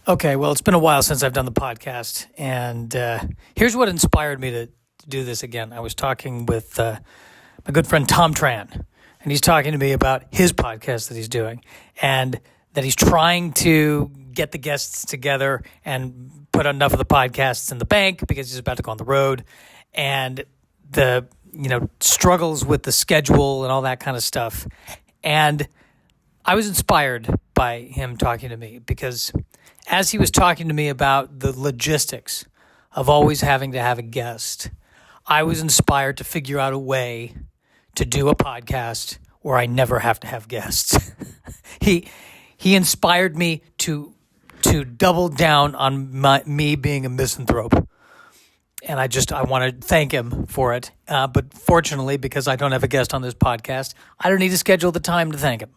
Okay, well, it's been a while since I've done the podcast, and here's what inspired me to do this again. I was talking with my good friend Tom Tran, and he's talking to me about his podcast that he's doing, and that he's trying to get the guests together and put enough of the podcasts in the bank because he's about to go on the road, and the struggles with the schedule and all that kind of stuff. And I was inspired by him talking to me because as he was talking to me about the logistics of always having to have a guest, I was inspired to figure out a way to do a podcast where I never have to have guests. He inspired me to double down on me being a misanthrope. And I want to thank him for it. But fortunately, because I don't have a guest on this podcast, I don't need to schedule the time to thank him.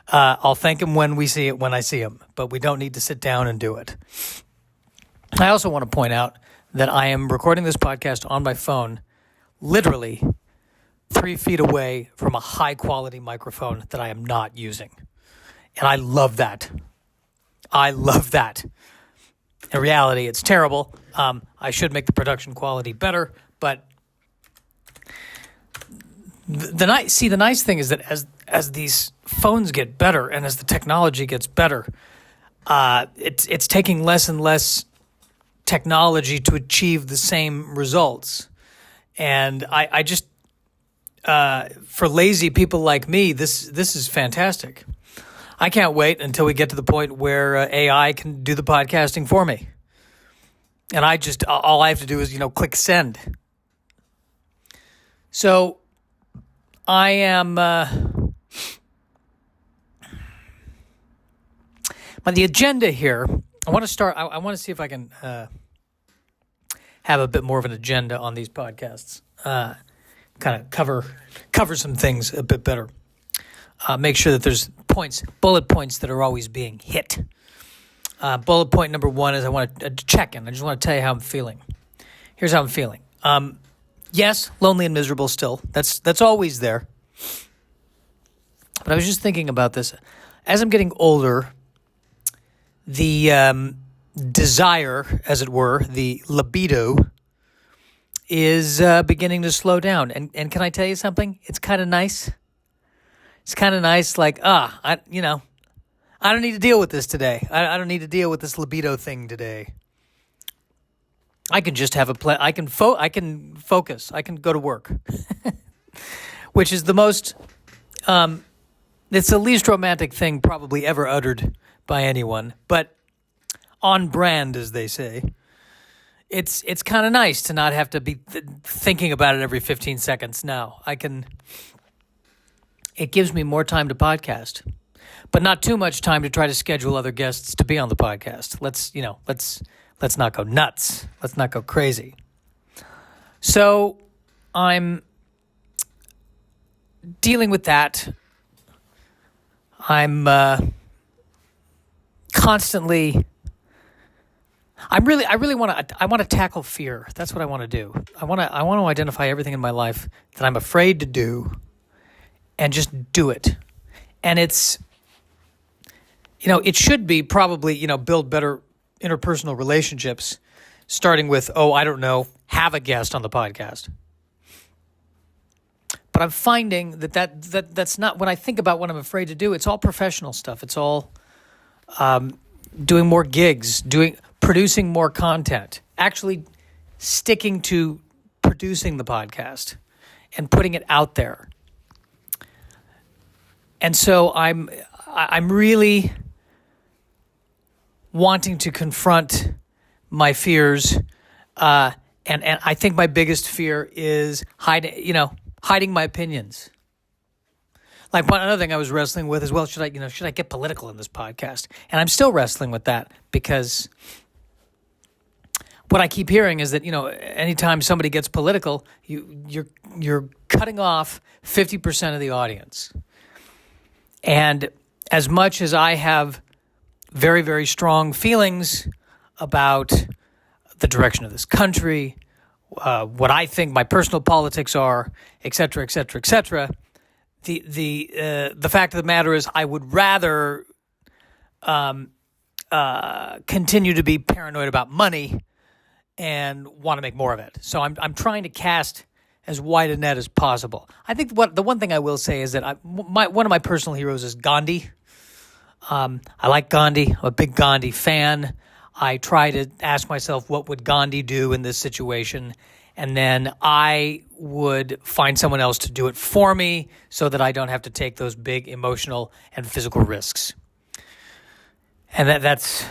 I'll thank him when I see him, but we don't need to sit down and do it. I also want to point out that I am recording this podcast on my phone, literally 3 feet away from a high-quality microphone that I am not using. And I love that. In reality, it's terrible. I should make the production quality better, but the nice thing is that as these phones get better and as the technology gets better, it's taking less and less technology to achieve the same results. And I just for lazy people like me, this is fantastic. I can't wait until we get to the point where AI can do the podcasting for me. And all I have to do is, click send. So I am, but the agenda here, I want to start, I want to see if I can have a bit more of an agenda on these podcasts. Kind of cover some things a bit better. Make sure that there's bullet points that are always being hit. Bullet point number 1 is I want to check in. I just want to tell you how I'm feeling. Here's how I'm feeling. Yes, lonely and miserable still. That's always there. But I was just thinking about this. As I'm getting older, the desire, as it were, the libido, is beginning to slow down. And can I tell you something? It's kind of nice. It's kind of nice, like, I don't need to deal with this today. I don't need to deal with this libido thing today. I can just have I can focus. I can go to work, which is the most. It's the least romantic thing probably ever uttered by anyone, but on brand, as they say. It's kind of nice to not have to be thinking about it every 15 seconds. Now it gives me more time to podcast. But not too much time to try to schedule other guests to be on the podcast. Let's not go nuts. Let's not go crazy. So I'm dealing with that. I'm constantly. I really want to tackle fear. That's what I want to do. I want to identify everything in my life that I'm afraid to do, and just do it. And it's. It should be probably, build better interpersonal relationships, starting with, have a guest on the podcast. But I'm finding that's not, when I think about what I'm afraid to do, it's all professional stuff. It's all doing more gigs, producing more content, actually sticking to producing the podcast and putting it out there. And so I'm really wanting to confront my fears, and I think my biggest fear is hiding my opinions. Like another thing I was wrestling with is, should I get political in this podcast? And I'm still wrestling with that because what I keep hearing is that anytime somebody gets political, you're cutting off 50% of the audience. And as much as I have very, very strong feelings about the direction of this country, what I think my personal politics are, et cetera, et cetera, et cetera, the fact of the matter is I would rather continue to be paranoid about money and want to make more of it. So I'm trying to cast as wide a net as possible. I think the one thing I will say is that one of my personal heroes is Gandhi. I like Gandhi. I'm a big Gandhi fan. I try to ask myself, what would Gandhi do in this situation? And then I would find someone else to do it for me so that I don't have to take those big emotional and physical risks. And that's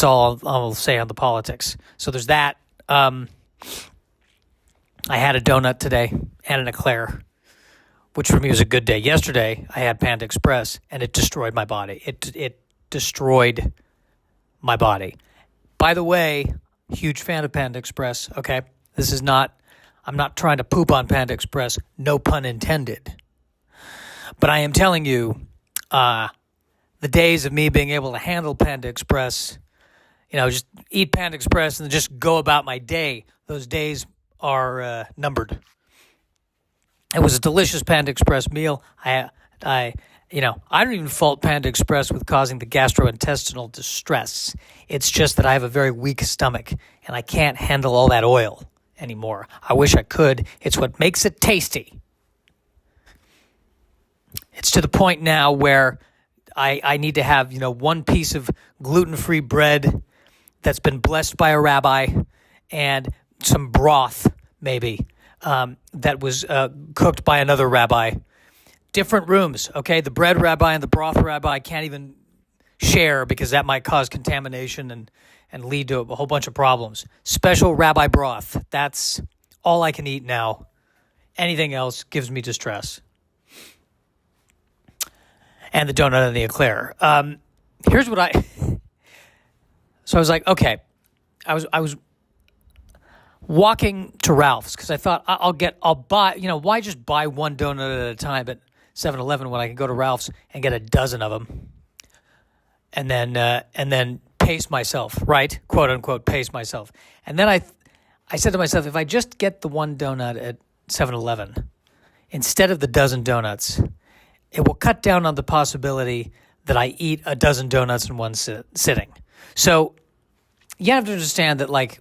all I'll say on the politics. So there's that. I had a donut today and an eclair, which for me was a good day. Yesterday, I had Panda Express, and it destroyed my body. It destroyed my body. By the way, huge fan of Panda Express, okay? I'm not trying to poop on Panda Express, no pun intended. But I am telling you, the days of me being able to handle Panda Express, just eat Panda Express and just go about my day, those days are numbered. It was a delicious Panda Express meal. I don't even fault Panda Express with causing the gastrointestinal distress. It's just that I have a very weak stomach and I can't handle all that oil anymore. I wish I could. It's what makes it tasty. It's to the point now where I need to have, one piece of gluten-free bread that's been blessed by a rabbi and some broth, maybe, that was cooked by another rabbi. Different rooms, okay? The bread rabbi and the broth rabbi can't even share because that might cause contamination and lead to a whole bunch of problems. Special rabbi broth, that's all I can eat now. Anything else gives me distress. And the donut and the eclair. Here's what So I was like, okay. I was walking to Ralph's because I thought I'll buy, why just buy one donut at a time at 7-Eleven when I can go to Ralph's and get a dozen of them, and then pace myself, right? Quote unquote, pace myself. And then I said to myself, if I just get the one donut at 7-Eleven instead of the dozen donuts, it will cut down on the possibility that I eat a dozen donuts in one sitting. So you have to understand that,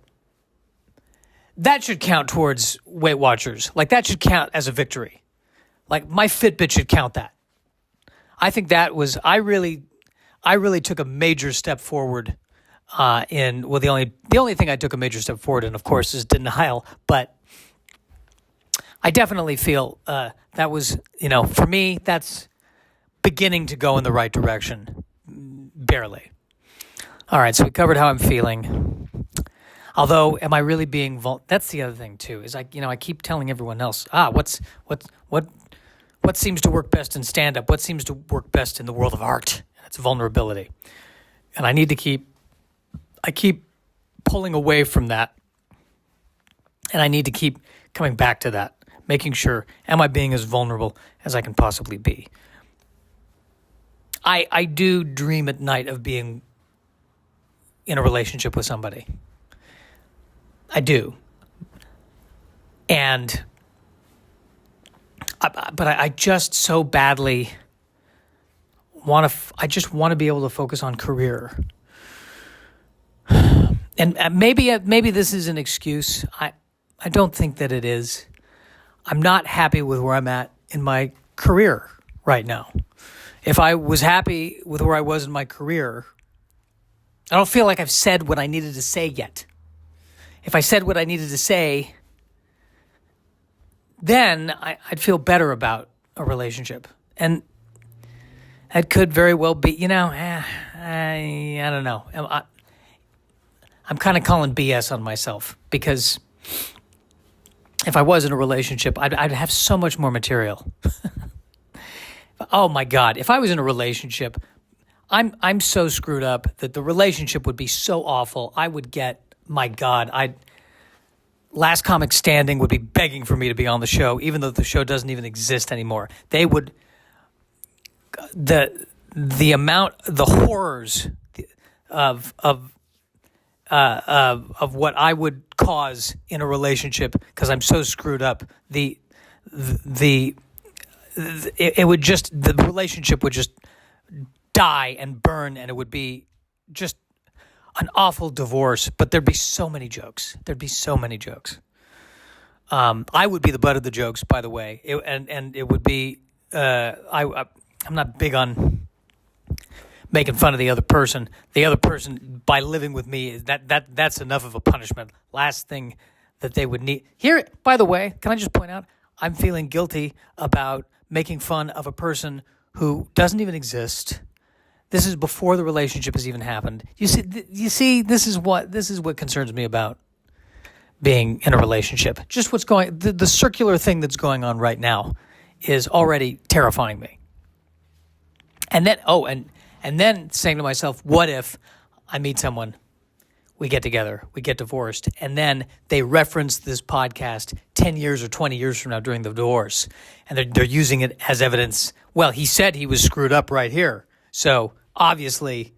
that should count towards Weight Watchers. That should count as a victory. My Fitbit should count that. I think that was, I really took a major step forward the only thing I took a major step forward in, of course, is denial. But I definitely feel that was, for me, that's beginning to go in the right direction. Barely. All right, so we covered how I'm feeling. Although, am I really being that's the other thing too, is I keep telling everyone else, what seems to work best in stand-up? What seems to work best in the world of art? It's vulnerability. And I keep pulling away from that. And I need to keep coming back to that, making sure, am I being as vulnerable as I can possibly be? I do dream at night of being in a relationship with somebody. I do. But I just so badly want to be able to focus on career. And maybe this is an excuse. I don't think that it is. I'm not happy with where I'm at in my career right now. If I was happy with where I was in my career, I don't feel like I've said what I needed to say yet. If I said what I needed to say, then I'd feel better about a relationship. And that could very well be, I don't know. I'm kind of calling BS on myself because if I was in a relationship, I'd have so much more material. Oh my God. If I was in a relationship, I'm so screwed up that the relationship would be so awful. I would get, my God, Last Comic Standing would be begging for me to be on the show, even though the show doesn't even exist anymore. They would, the horrors of what I would cause in a relationship because I'm so screwed up. The relationship would just die and burn, and it would be just an awful divorce, but there'd be so many jokes. I would be the butt of the jokes, by the way, and it would be. I'm not big on making fun of the other person. The other person, by living with me, that's enough of a punishment. Last thing that they would need. Here, by the way, can I just point out, I'm feeling guilty about making fun of a person who doesn't even exist. This is before the relationship has even happened. You see, this is what concerns me about being in a relationship. Just the circular thing that's going on right now is already terrifying me. And then, and then saying to myself, what if I meet someone, we get together, we get divorced, and then they reference this podcast 10 years or 20 years from now during the divorce, and they're using it as evidence. Well, he said he was screwed up right here, so obviously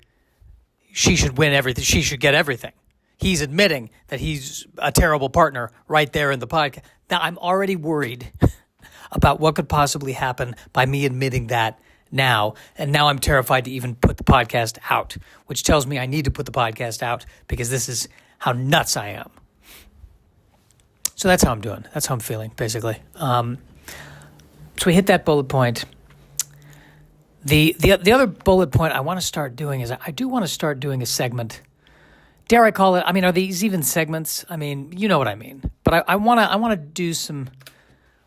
she should win everything. She should get everything. He's admitting that he's a terrible partner right there in the podcast. Now, I'm already worried about what could possibly happen by me admitting that now, and now I'm terrified to even put the podcast out, which tells me I need to put the podcast out because this is how nuts I am. So that's how I'm doing. That's how I'm feeling, basically. So we hit that bullet point. The other bullet point I want to start doing is I do want to start doing a segment. Dare I call it? I mean, are these even segments? I mean, you know what I mean. But I want to do some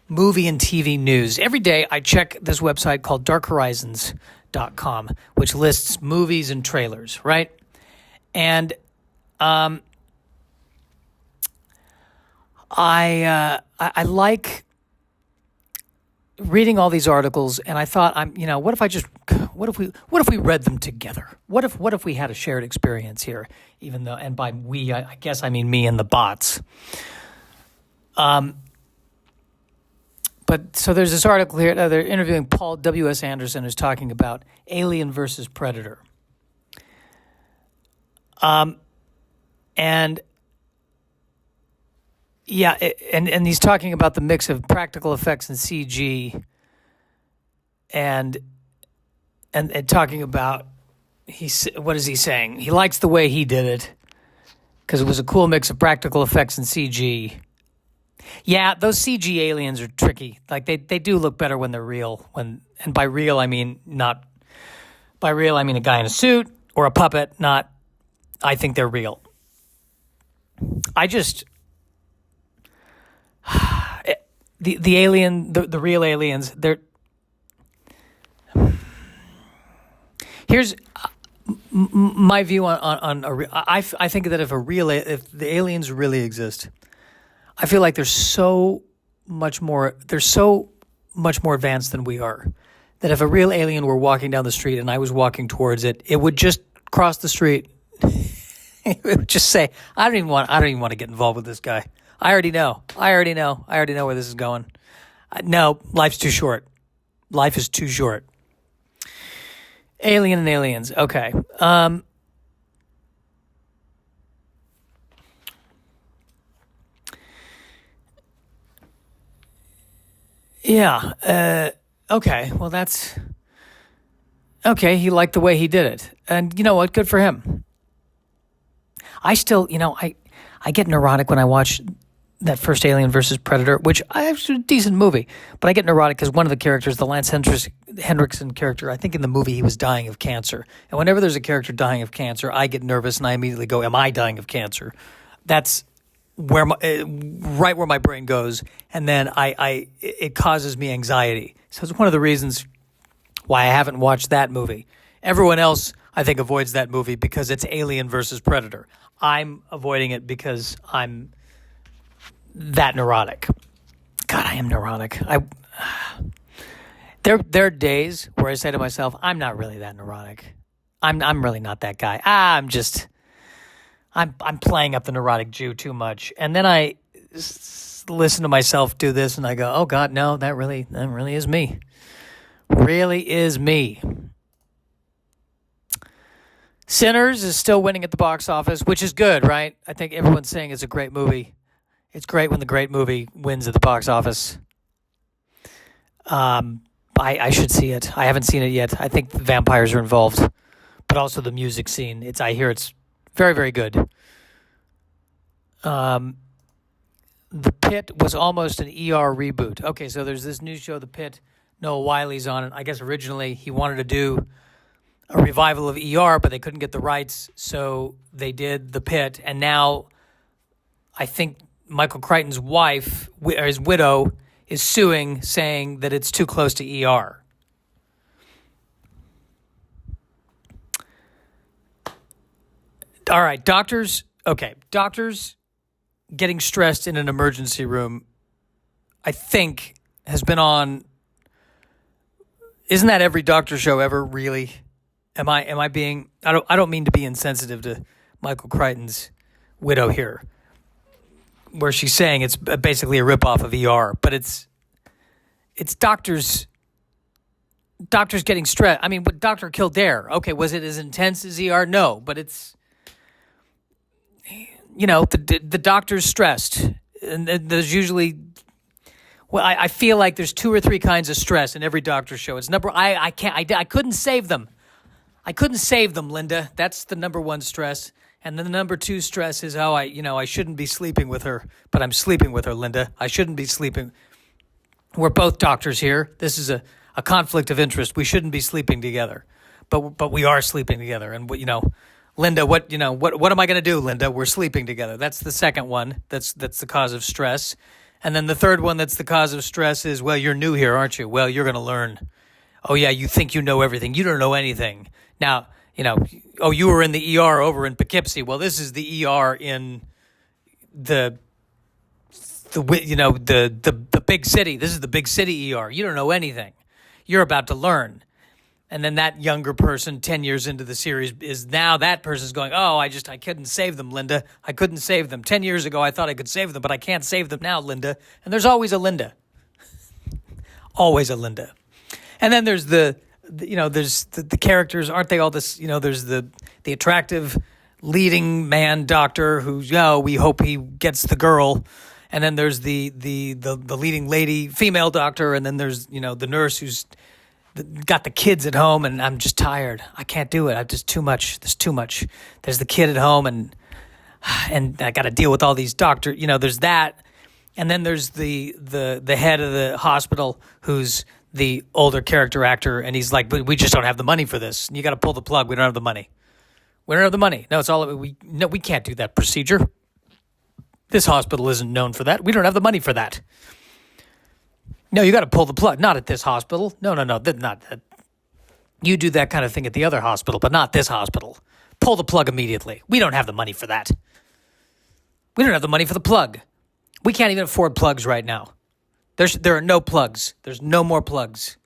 movie and TV news. Every day I check this website called darkhorizons.com, which lists movies and trailers, right? And I like reading all these articles, and I thought, what if we read them together? What if we had a shared experience here? Even though, and by we, I guess I mean me and the bots. But so there's this article here. They're interviewing Paul W.S. Anderson, who's talking about Alien versus Predator. And he's talking about the mix of practical effects and CG, and talking about what is he saying? He likes the way he did it because it was a cool mix of practical effects and CG. Yeah, those CG aliens are tricky. Like they do look better when they're real. And by real I mean a guy in a suit or a puppet. Not, I think they're real. The alien, the real aliens. Here's my view on I think that if the aliens really exist, I feel like they're so much more advanced than we are. That if a real alien were walking down the street and I was walking towards it, it would just cross the street. It would just say, I don't even want to get involved with this guy. I already know where this is going. No, life's too short. Life is too short. Alien and aliens. Okay. Yeah. Okay. Well, that's okay. He liked the way he did it, and you know what? Good for him. I still, I get neurotic when I watch that first Alien versus Predator, which is a decent movie, but I get neurotic because one of the characters, the Lance Henriksen character, I think in the movie he was dying of cancer. And whenever there's a character dying of cancer, I get nervous and I immediately go, am I dying of cancer? That's where right where my brain goes. And then it causes me anxiety. So it's one of the reasons why I haven't watched that movie. Everyone else, I think, avoids that movie because it's Alien versus Predator. I'm avoiding it because I'm that neurotic. God, I am neurotic. There are days where I say to myself, I'm not really that neurotic. I'm really not that guy. I'm playing up the neurotic Jew too much. And then I listen to myself do this and I go, oh God, no, that really is me. Really is me. Sinners is still winning at the box office, which is good, right? I think everyone's saying it's a great movie. It's great when the great movie wins at the box office. I should see it. I haven't seen it yet. I think the vampires are involved, but also the music scene. I hear it's Very, very good. The Pit was almost an ER reboot. Okay, so there's this new show, The Pit. Noah Wiley's on it. I guess originally he wanted to do a revival of ER, but they couldn't get the rights, so they did The Pit. And now I think Michael Crichton's wife, or his widow, is suing, saying that it's too close to ER. All right, doctors getting stressed in an emergency room, I think, has been on. Isn't that every doctor show ever, really? Am I being? I don't mean to be insensitive to Michael Crichton's widow here, where she's saying it's basically a ripoff of ER, but it's doctors getting stressed. I mean, what Dr. Kildare? Okay, was it as intense as ER? No, but it's. The doctor's stressed, and there's usually, I feel like there's 2 or 3 kinds of stress in every doctor show. It's I couldn't save them. I couldn't save them, Linda. That's the number 1 stress. And then the number 2 stress is, I shouldn't be sleeping with her, but I'm sleeping with her, Linda. I shouldn't be sleeping. We're both doctors here. This is a conflict of interest. We shouldn't be sleeping together, but we are sleeping together. And Linda, what am I going to do, Linda? We're sleeping together. That's the second one. That's the cause of stress. And then the third one that's the cause of stress is, well, you're new here, aren't you? Well, you're going to learn. Oh, yeah, you think you know everything. You don't know anything. Now, you were in the ER over in Poughkeepsie. Well, this is the ER in the big city. This is the big city ER. You don't know anything. You're about to learn. And then that younger person, 10 years into the series, is now that person's going, I couldn't save them, Linda. I couldn't save them. 10 years ago, I thought I could save them, but I can't save them now, Linda. And there's always a Linda. Always a Linda. And then there's there's the characters, aren't they all this, there's the attractive leading man doctor who's, we hope he gets the girl. And then there's the leading lady female doctor. And then there's, the nurse who's got the kids at home, and I'm just tired. I can't do it. There's too much. There's the kid at home, and I got to deal with all these doctors. There's that, and then there's the head of the hospital who's the older character actor, and he's like, "But we just don't have the money for this. You got to pull the plug. We don't have the money. We don't have the money. No, it's all we can't do that procedure. This hospital isn't known for that. We don't have the money for that." No, you got to pull the plug. Not at this hospital. No, not that. You do that kind of thing at the other hospital, but not this hospital. Pull the plug immediately. We don't have the money for that. We don't have the money for the plug. We can't even afford plugs right now. There are no plugs. There's no more plugs.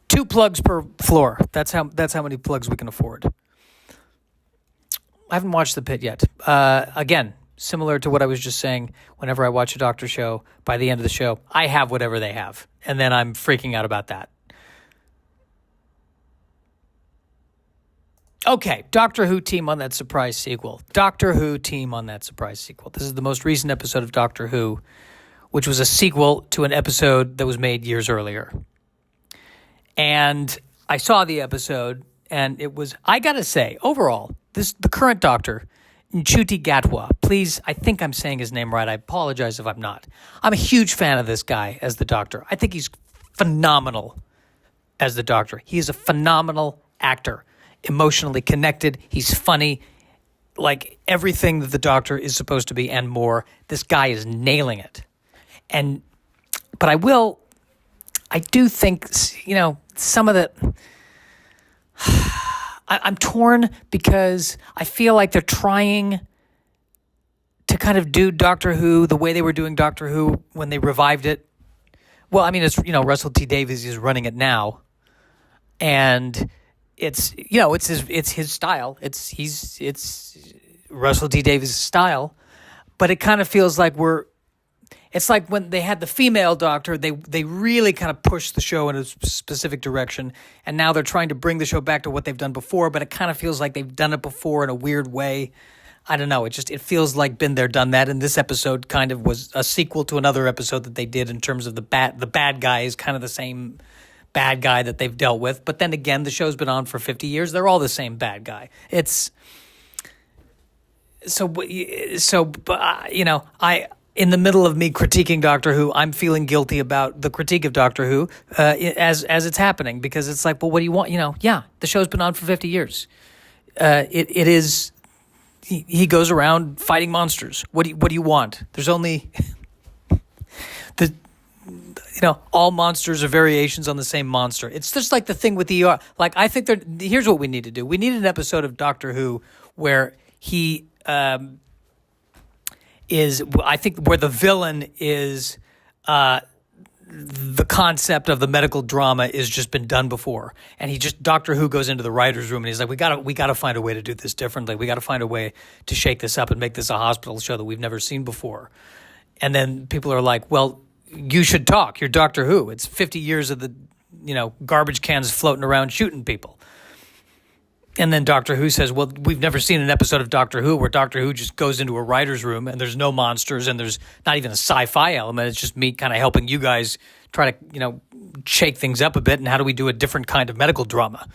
2 plugs per floor. That's how many plugs we can afford. I haven't watched The Pit yet. Again, similar to what I was just saying, whenever I watch a doctor show, by the end of the show, I have whatever they have. And then I'm freaking out about that. Okay, Doctor Who team on that surprise sequel. Doctor Who team on that surprise sequel. This is the most recent episode of Doctor Who, which was a sequel to an episode that was made years earlier. And I saw the episode, and it was, I gotta say, overall, the current Doctor, Nchuti Gatwa, please, I think I'm saying his name right. I apologize if I'm not. I'm a huge fan of this guy as the Doctor. I think he's phenomenal as the Doctor. He is a phenomenal actor, emotionally connected. He's funny, like everything that the Doctor is supposed to be and more. This guy is nailing it. But I do think, some of the... I'm torn because I feel like they're trying to kind of do Doctor Who the way they were doing Doctor Who when they revived it. Well, I mean, it's, Russell T Davies is running it now, and it's his style. It's Russell T Davies' style, but it kind of feels like it's like when they had the female Doctor, they really kind of pushed the show in a specific direction, and now they're trying to bring the show back to what they've done before, but it kind of feels like they've done it before in a weird way. I don't know. It feels like been there, done that, and this episode kind of was a sequel to another episode that they did in terms of the bad guy is kind of the same bad guy that they've dealt with. But then again, the show's been on for 50 years. They're all the same bad guy. It's in the middle of me critiquing Doctor Who, I'm feeling guilty about the critique of Doctor Who as it's happening, because it's like, well, what do you want? The show's been on for 50 years. It is. He goes around fighting monsters. What do you want? There's only all monsters are variations on the same monster. It's just like the thing with the ER. Like, I think here's what we need to do. We need an episode of Doctor Who where he is, I think, where the villain is the concept of the medical drama is just been done before, and Doctor Who goes into the writer's room and he's like, we gotta find a way to do this differently. We gotta find a way to shake this up and make this a hospital show that we've never seen before. And then people are like, well, you should talk. You're Doctor Who. It's 50 years of the garbage cans floating around shooting people. And then Doctor Who says, well, we've never seen an episode of Doctor Who where Doctor Who just goes into a writer's room and there's no monsters and there's not even a sci-fi element. It's just me kind of helping you guys try to, shake things up a bit. And how do we do a different kind of medical drama?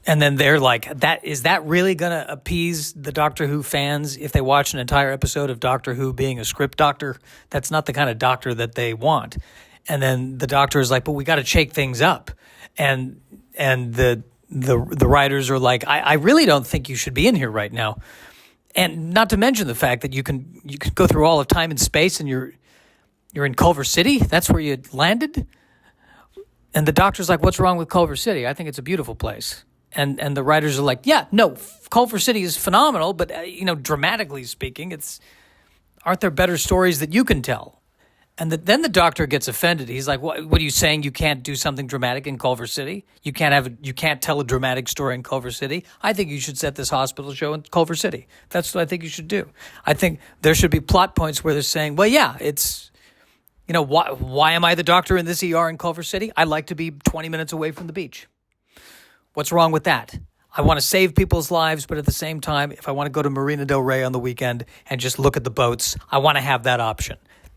And then they're like, is that really going to appease the Doctor Who fans if they watch an entire episode of Doctor Who being a script doctor? That's not the kind of doctor that they want. And then the doctor is like, but we got to shake things up. And the writers are like, I really don't think you should be in here right now. And not to mention the fact that you can go through all of time and space and you're in Culver City. That's where you landed. And the doctor's like, what's wrong with Culver City? I think it's a beautiful place. And the writers are like, yeah, no, Culver City is phenomenal, but dramatically speaking, aren't there better stories that you can tell? And then the doctor gets offended. He's like, what are you saying? You can't do something dramatic in Culver City? You can't tell a dramatic story in Culver City? I think you should set this hospital show in Culver City. That's what I think you should do. I think there should be plot points where they're saying, well, yeah, it's, why am I the doctor in this ER in Culver City? I like to be 20 minutes away from the beach. What's wrong with that? I want to save people's lives, but at the same time, if I want to go to Marina Del Rey on the weekend and just look at the boats, I want to have that option.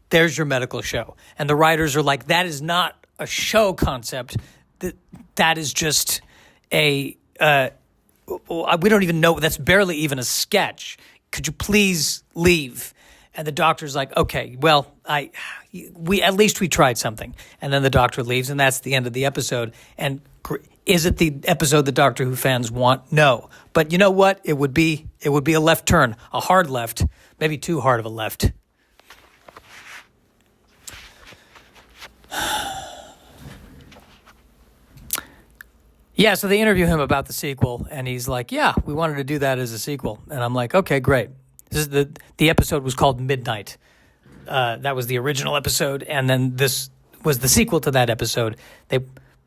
There's your medical show. And the writers are like, that is not a show concept. That is just we don't even know. That's barely even a sketch. Could you please leave? And the doctor's like, okay, well, at least we tried something. And then the doctor leaves, and that's the end of the episode. And is it the episode that Doctor Who fans want? No. But you know what? It would be a left turn, a hard left, maybe too hard of a left. Yeah, so they interview him about the sequel, and he's like, yeah, we wanted to do that as a sequel. And I'm like, okay, great. This is the episode was called Midnight. That was the original episode, and then this was the sequel to that episode. They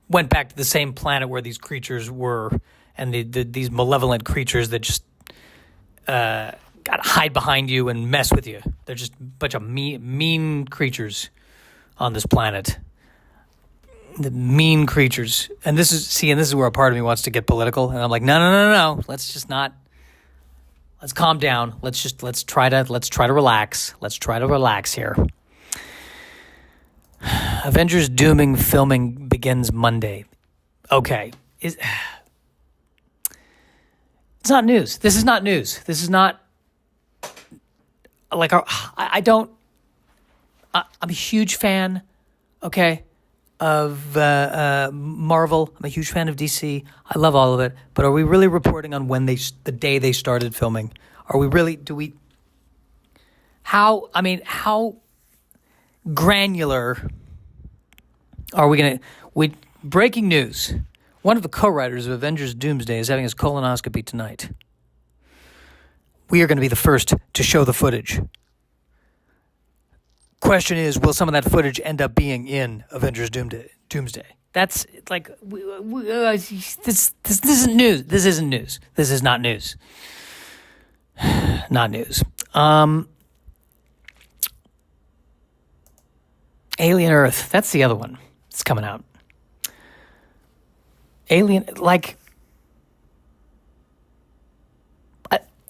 went back to the same planet where these creatures were, and these malevolent creatures that just got to hide behind you and mess with you. They're just a bunch of mean creatures on this planet. The mean creatures. And this is where a part of me wants to get political. And I'm like, no. Let's calm down. Let's try to relax. Let's try to relax here. Avengers Dooming filming begins Monday. Okay. It's not news. This is not news. This is not like I'm a huge fan, okay, of Marvel. I'm a huge fan of DC. I love all of it. But are we really reporting on when the day they started filming? Are we really? How granular are we going to? Breaking news. One of the co-writers of Avengers Doomsday is having his colonoscopy tonight. We are going to be the first to show the footage. Question is, will some of that footage end up being in Avengers Doomsday? That's like, this isn't news. This isn't news. This is not news. Not news. Alien Earth. That's the other one. It's coming out. Alien,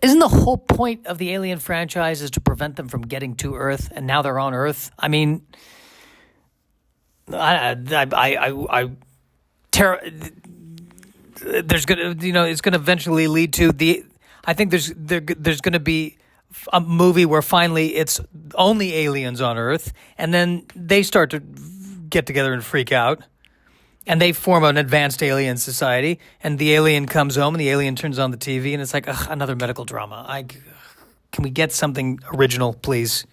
isn't the whole point of the Alien franchise is to prevent them from getting to Earth, and now they're on Earth? I mean, there's gonna, it's gonna eventually lead to I think there's gonna be a movie where finally it's only aliens on Earth, and then they start to get together and freak out, and they form an advanced alien society, and the alien comes home, and the alien turns on the TV, and it's like, ugh, another medical drama. Can we get something original, please?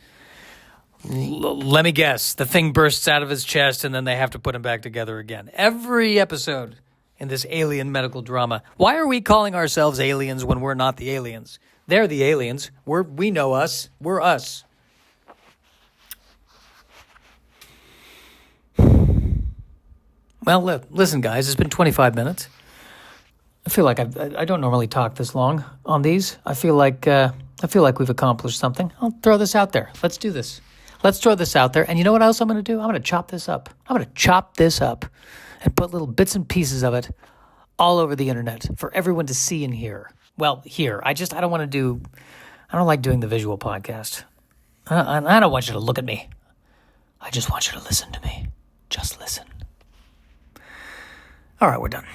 Let me guess. The thing bursts out of his chest, and then they have to put him back together again. Every episode in this alien medical drama. Why are we calling ourselves aliens when we're not the aliens? They're the aliens. We know us. We're us. Well, listen, guys. It's been 25 minutes. I feel like I don't normally talk this long on these. I feel like we've accomplished something. I'll throw this out there. Let's do this. Let's throw this out there. And you know what else I'm going to do? I'm going to chop this up. And put little bits and pieces of it all over the internet for everyone to see and hear. Well, here. I don't like doing the visual podcast. I don't want you to look at me. I just want you to listen to me. Just listen. All right, we're done.